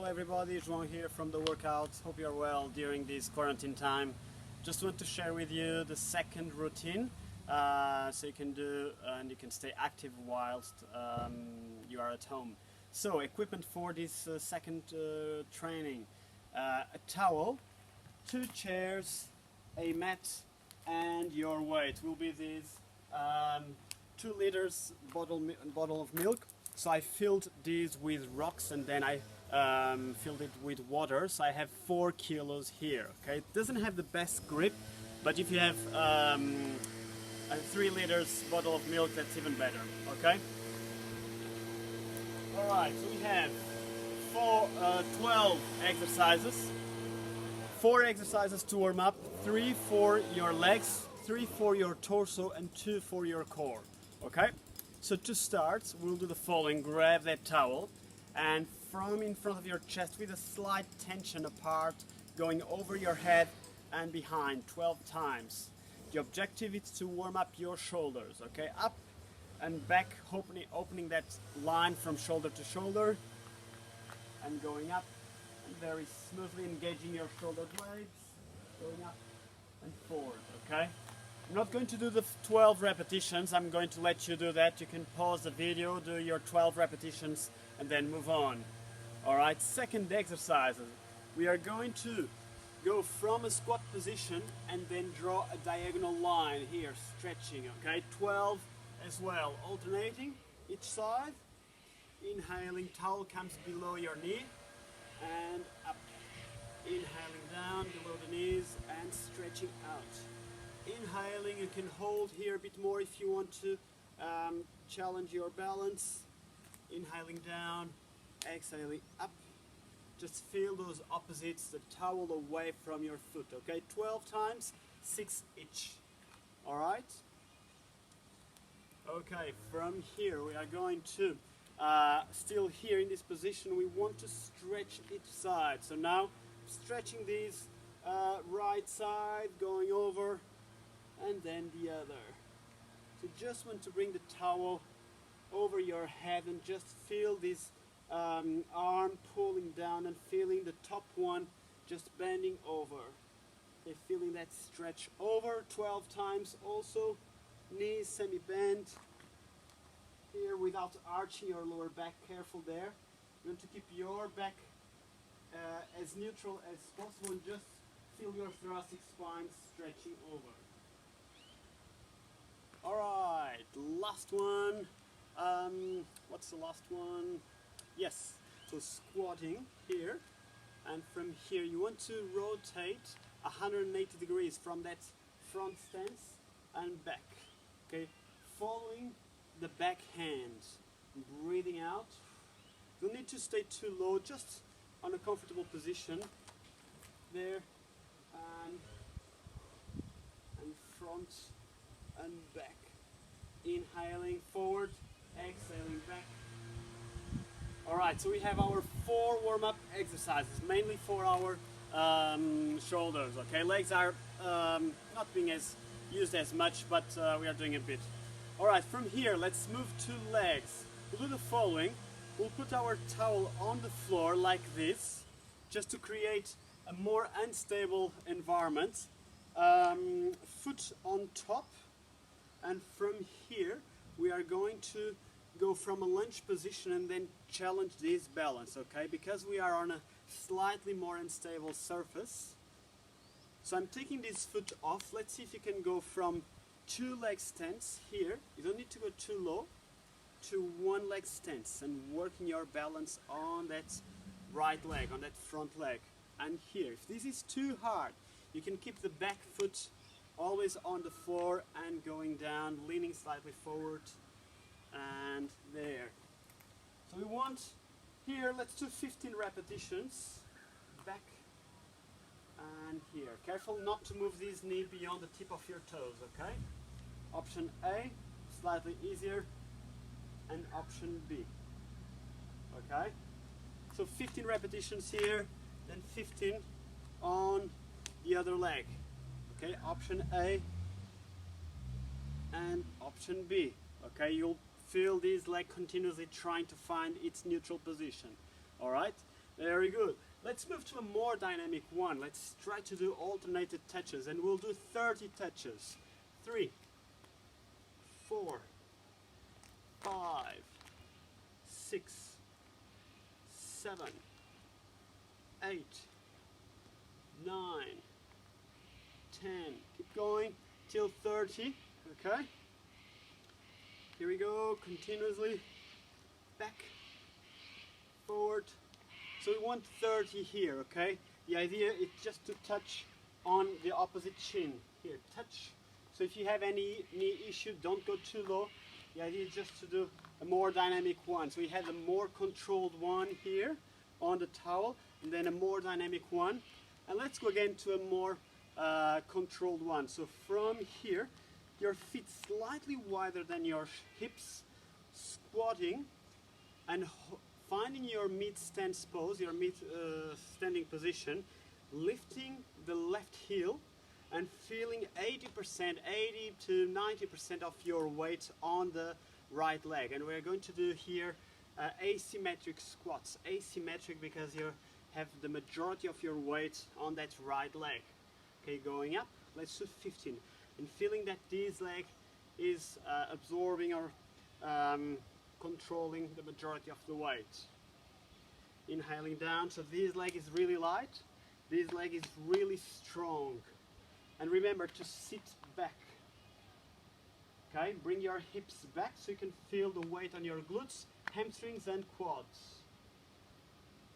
Hello everybody, João here from the workouts. Hope you're well during this quarantine time. Just want to share with you the second routine so you can do and you can stay active whilst you are at home. So equipment for this second training: a towel, 2 chairs, a mat, and your weight will be this 2 liters bottle of milk. So I filled these with rocks and then I filled it with water. So I have 4 kilos here. Okay, it doesn't have the best grip, but if you have a 3 liters bottle of milk, that's even better. Okay. All right. So we have 12 exercises. 4 exercises to warm up. 3 for your legs, 3 for your torso, and 2 for your core. Okay. So to start, we'll do the following. Grab that towel and from in front of your chest with a slight tension apart, going over your head and behind 12 times. The objective is to warm up your shoulders, okay? Up and back, opening that line from shoulder to shoulder and going up and very smoothly engaging your shoulder blades, going up and forward, okay? I'm not going to do the 12 repetitions. I'm going to let you do that. You can pause the video, do your 12 repetitions, and then move on. Alright, second exercise. We are going to go from a squat position and then draw a diagonal line here, stretching, okay? 12 as well, alternating each side. Inhaling, towel comes below your knee and up. Inhaling down below the knees and stretching out. Inhaling, you can hold here a bit more if you want to challenge your balance. Inhaling down, exhaling up. Just feel those opposites, the towel away from your foot, okay? 12 times, 6 each. Alright? Okay, from here we are going to, still here in this position, we want to stretch each side. So now, stretching these right side, going over, and then the other. So just want to bring the towel over your head and just feel this arm pulling down and feeling the top one just bending over. Okay, feeling that stretch over 12 times also. Knees semi-bent here without arching your lower back. Careful there. You want to keep your back as neutral as possible and just feel your thoracic spine stretching over. Alright, last one. What's the last one? Yes, so squatting here, and from here you want to rotate 180 degrees from that front stance and back. Okay, following the back hand, breathing out. You don't need to stay too low, just on a comfortable position. There, and front and back. Inhaling forward, exhaling back. Alright, so we have our 4 warm-up exercises, mainly for our shoulders, okay? Legs are not being used as much, but we are doing a bit. Alright, from here, let's move to legs. We'll do the following. We'll put our towel on the floor like this, just to create a more unstable environment. Foot on top. And from here, we are going to go from a lunge position and then challenge this balance, okay? Because we are on a slightly more unstable surface. So I'm taking this foot off. Let's see if you can go from 2 leg stance here. You don't need to go too low, to 1 leg stance and working your balance on that right leg, on that front leg. And here, if this is too hard, you can keep the back foot always on the floor and going down, leaning slightly forward, and there. So we want here, let's do 15 repetitions, back and here. Careful not to move this knee beyond the tip of your toes, okay? Option A, slightly easier, and option B, okay? So 15 repetitions here, then 15 on the other leg. Okay, option A and option B. Okay, you'll feel this leg continuously trying to find its neutral position. Alright, Very good. Let's move to a more dynamic one. Let's try to do alternated touches, and we'll do 30 touches. 3, 4, 5, 6, 7, 8, 9, 10. Keep going till 30. Okay? Here we go, continuously. Back, forward. So we want 30 here, okay? The idea is just to touch on the opposite shin. Here, touch. So if you have any knee issue, don't go too low. The idea is just to do a more dynamic one. So we have a more controlled one here on the towel, and then a more dynamic one. And let's go again to a more controlled one. So from here, your feet slightly wider than your hips, squatting, and finding your mid-stance pose, your mid-standing position, lifting the left heel and feeling 80%, 80 to 90% of your weight on the right leg. And we're going to do here asymmetric squats. Asymmetric because you have the majority of your weight on that right leg. Okay, going up, let's do 15. And feeling that this leg is absorbing or controlling the majority of the weight. Inhaling down, so this leg is really light, this leg is really strong. And remember to sit back. Okay, bring your hips back so you can feel the weight on your glutes, hamstrings and quads.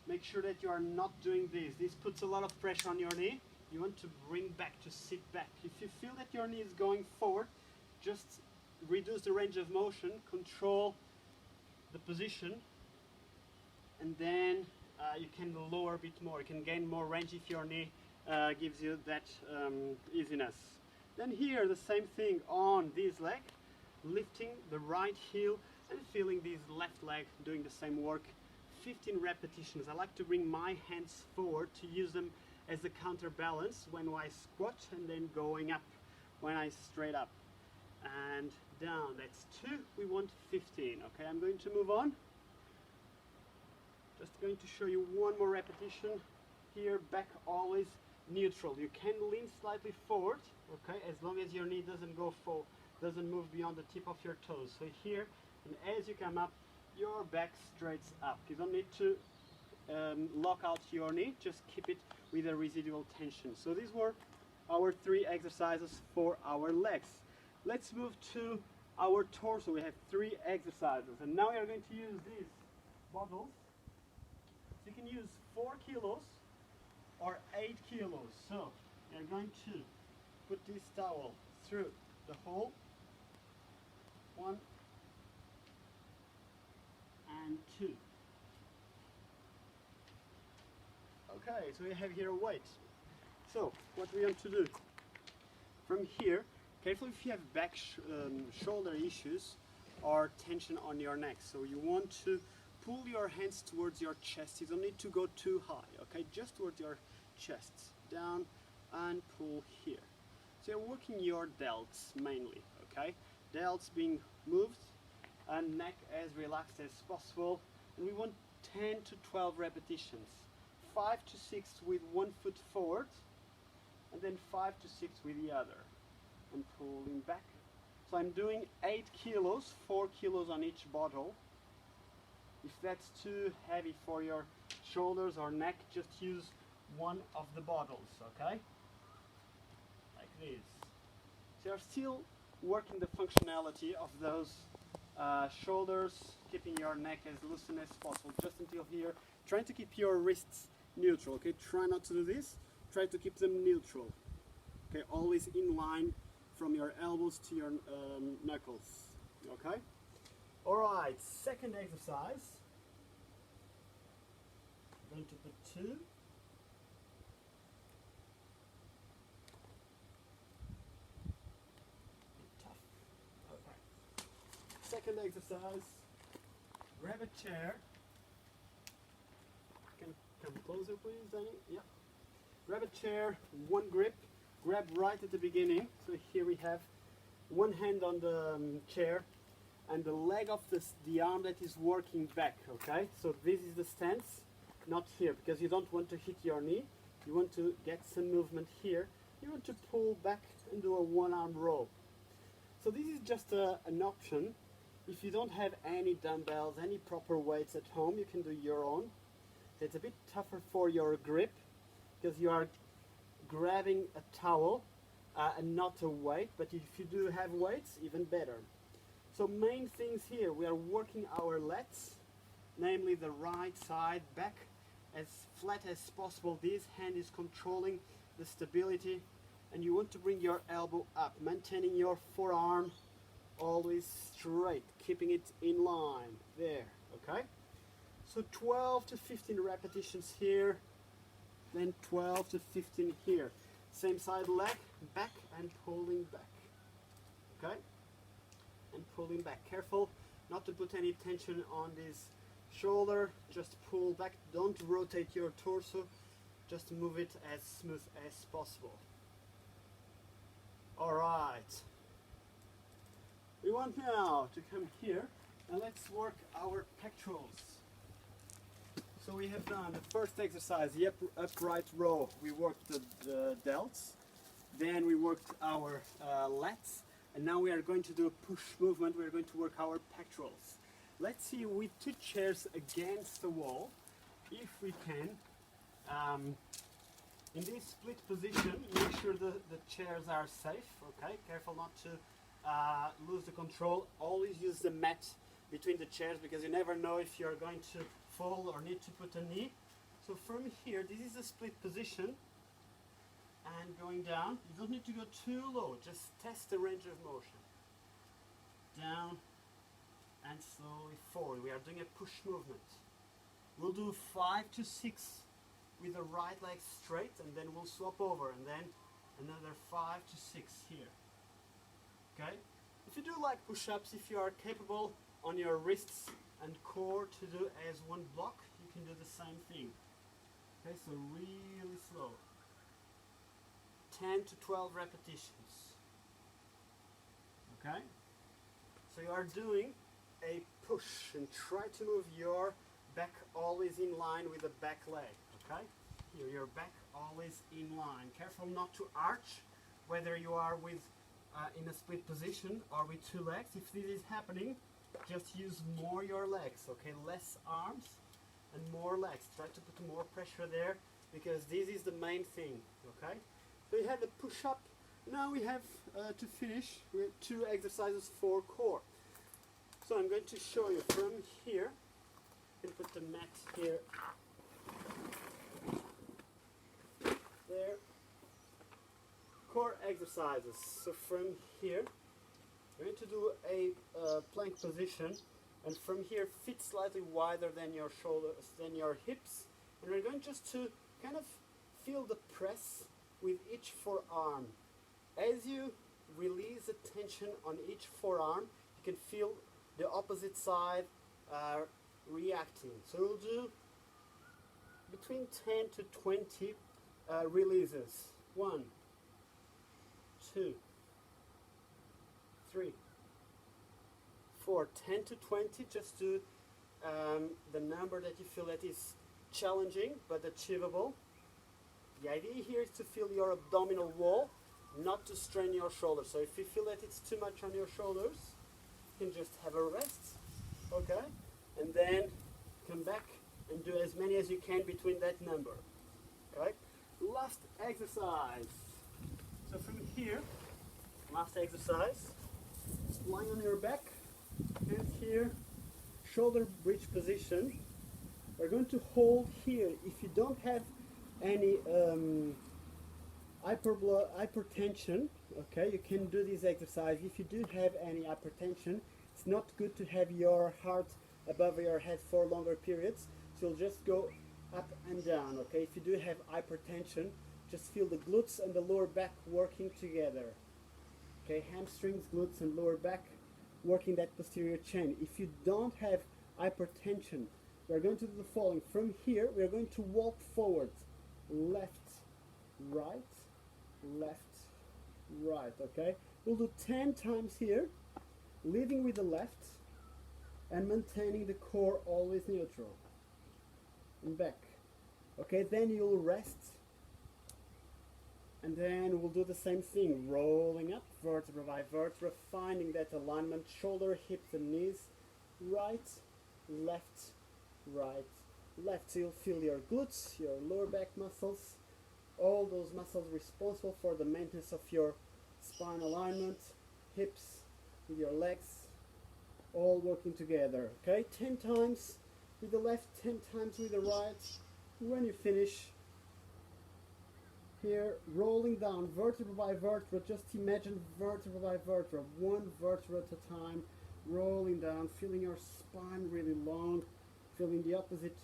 Make sure that you are not doing this. This puts a lot of pressure on your knee. You want to bring back, to sit back. If you feel that your knee is going forward, just reduce the range of motion, control the position, and then you can lower a bit more. You can gain more range if your knee gives you that easiness. Then here, the same thing on this leg, lifting the right heel and feeling this left leg doing the same work. 15 repetitions. I like to bring my hands forward to use them as a counterbalance when I squat, and then going up when I straight up and down. That's 2. We want 15. Okay, I'm going to move on. Just going to show you one more repetition. Here, back always neutral. You can lean slightly forward, okay, as long as your knee doesn't go forward, doesn't move beyond the tip of your toes. So here, and as you come up, your back straights up. You don't need to lock out your knee, just keep it with a residual tension. So these were our 3 exercises for our legs. Let's move to our torso. We have 3 exercises, and now we are going to use these bottles. So you can use 4 kilos or 8 kilos. So you're going to put this towel through the hole, 1 and 2. Okay, so we have here a weight. So what we want to do from here, careful if you have back shoulder issues or tension on your neck. So you want to pull your hands towards your chest. You don't need to go too high, okay? Just towards your chest. Down and pull here. So you're working your delts mainly, okay? Delts being moved and neck as relaxed as possible. And we want 10 to 12 repetitions. 5 to 6 with one foot forward, and then 5 to 6 with the other. And pulling back. So I'm doing 8 kilos, 4 kilos on each bottle. If that's too heavy for your shoulders or neck, just use one of the bottles, okay? Like this. So you're still working the functionality of those shoulders, keeping your neck as loosened as possible, just until here. Trying to keep your wrists neutral, okay? Try not to do this. Try to keep them neutral. Okay, always in line from your elbows to your knuckles, okay? All right, second exercise. I'm going to put 2. Tough. Okay. Second exercise. Grab a chair. Can come closer, please, Danny? Yeah. Grab a chair, one grip. Grab right at the beginning. So here we have one hand on the chair, and the leg of the arm that is working back, okay? So this is the stance. not here, because you don't want to hit your knee. You want to get some movement here. You want to pull back and do a one-arm row. So this is just an option. If you don't have any dumbbells, any proper weights at home, you can do your own. It's a bit tougher for your grip because you are grabbing a towel and not a weight, but if you do have weights, even better. So main things here, we are working our lats, namely the right side back as flat as possible. This hand is controlling the stability, and you want to bring your elbow up, maintaining your forearm always straight, keeping it in line there, okay? So 12 to 15 repetitions here, then 12 to 15 here. Same side leg, back and pulling back, okay? And pulling back. Careful not to put any tension on this shoulder, just pull back, don't rotate your torso, just move it as smooth as possible. Alright, we want now to come here and let's work our pectorals. So we have done the first exercise, the upright row. We worked the delts, then we worked our lats, and now we are going to do a push movement. We are going to work our pectorals. Let's see with two chairs against the wall, if we can. In this split position, make sure the chairs are safe, okay? Careful not to lose the control. Always use the mat between the chairs because you never know if you're going to fall or need to put a knee. So from here, this is a split position, and going down, you don't need to go too low, just test the range of motion. Down and slowly forward. We are doing a push movement. We'll do 5 to 6 with the right leg straight, and then we'll swap over, and then another 5 to 6 here. Okay? If you do like push-ups, if you are capable on your wrists and core to do as one block, you can do the same thing. Okay, so really slow. 10 to 12 repetitions. Okay? So you are doing a push and try to move your back always in line with the back leg. Okay? Here, your back always in line. Careful not to arch, whether you are with in a split position or with two legs. If this is happening, just use more your legs, okay? Less arms and more legs. Try to put more pressure there because this is the main thing, okay? So you have the push-up. Now we have to finish with 2 exercises for core. So I'm going to show you from here. You can put the mat here. There. Core exercises. So from here, we're going to do a plank position, and from here, feet slightly wider than your shoulders, than your hips, and we're going just to kind of feel the press with each forearm. As you release the tension on each forearm, you can feel the opposite side reacting. So we'll do between 10 to 20 releases. 1, 2, 3, 4, 10 to 20. Just do the number that you feel that is challenging but achievable. The idea here is to feel your abdominal wall, not to strain your shoulders. So if you feel that it's too much on your shoulders, you can just have a rest, okay? And then come back and do as many as you can between that number, okay? Last exercise. So from here, last exercise, lying on your back, hands here, shoulder bridge position. We're going to hold here. If you don't have any hypertension, okay, you can do this exercise. If you do have any hypertension, it's not good to have your heart above your head for longer periods, so you'll just go up and down, okay? If you do have hypertension, just feel the glutes and the lower back working together, okay? Hamstrings, glutes and lower back working that posterior chain. If you don't have hypertension, we're going to do the following. From here, we're going to walk forward, left, right, okay? We'll do 10 times here, leading with the left and maintaining the core always neutral. And back, Okay, then you'll rest, and then we'll do the same thing, rolling up vertebra by vertebra, finding that alignment, shoulder, hips and knees, right, left, right, left. So you'll feel your glutes, your lower back muscles, all those muscles responsible for the maintenance of your spine alignment, hips with your legs, all working together. Okay, 10 times with the left, 10 times with the right. When you finish, here, rolling down vertebra by vertebra, just imagine vertebra by vertebra, one vertebra at a time, rolling down, feeling your spine really long, feeling the opposite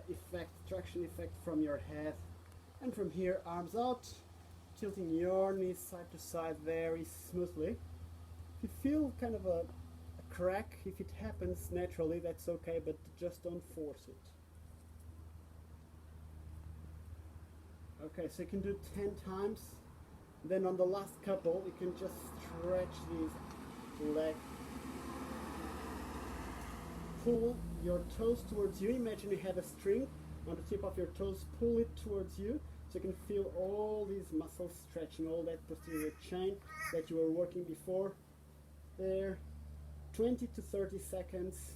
effect, traction effect from your head. And from here, arms out, tilting your knees side to side very smoothly. If you feel kind of a crack, if it happens naturally, that's okay, but just don't force it. Okay, so you can do 10 times. Then on the last couple, you can just stretch these legs. Pull your toes towards you. Imagine you have a string on the tip of your toes. Pull it towards you so you can feel all these muscles stretching, all that posterior chain that you were working before. There, 20 to 30 seconds.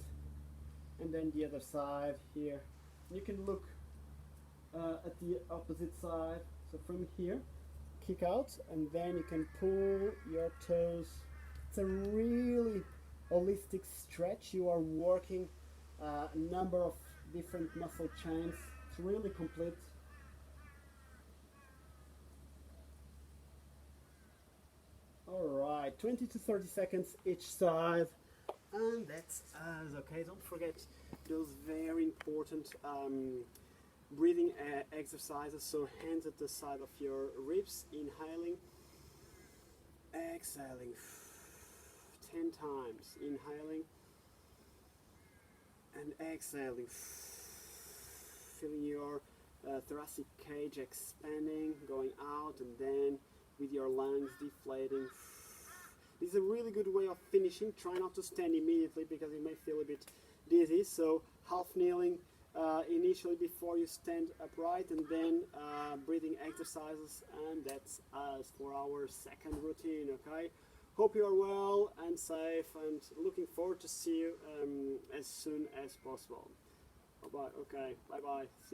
And then the other side here. You can look at the opposite side. So from here, kick out, and then you can pull your toes. It's a really holistic stretch. You are working a number of different muscle chains. It's really complete. Alright, 20 to 30 seconds each side. And that's us, okay? Don't forget those very important breathing exercises. So hands at the side of your ribs, inhaling, exhaling 10 times, inhaling and exhaling, feeling your thoracic cage expanding, going out, and then with your lungs deflating. This is a really good way of finishing. Try not to stand immediately because you may feel a bit dizzy, so half kneeling initially before you stand upright, and then breathing exercises, and that's us for our second routine. Okay, hope you are well and safe, and looking forward to see you as soon as possible. Bye bye. Okay, bye bye. See you.